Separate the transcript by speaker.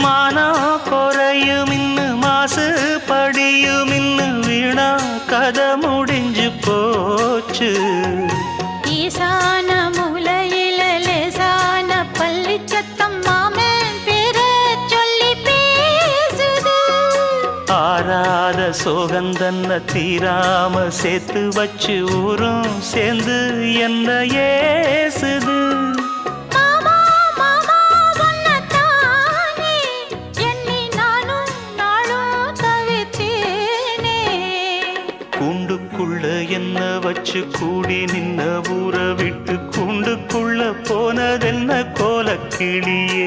Speaker 1: மானம் குறையும் இன்னு மாசு படியும் இன்னு வீணா கதை முடிஞ்சு போச்சு.
Speaker 2: ஈசான மூலையில லேசான பள்ளி சத்தம் மாமன் பேர சொல்லி பேசுது.
Speaker 1: ஆறாத சோகந்தன்ன தீராம சேர்த்து வச்சு ஊரும் சேர்ந்து என்ன ஏசுது. கூண்டுக்குள்ள என்ன வச்சு கூடி நின்ன ஊற விட்டு கூண்டுக்குள்ள போனதென்ன கோலக்கிளியே.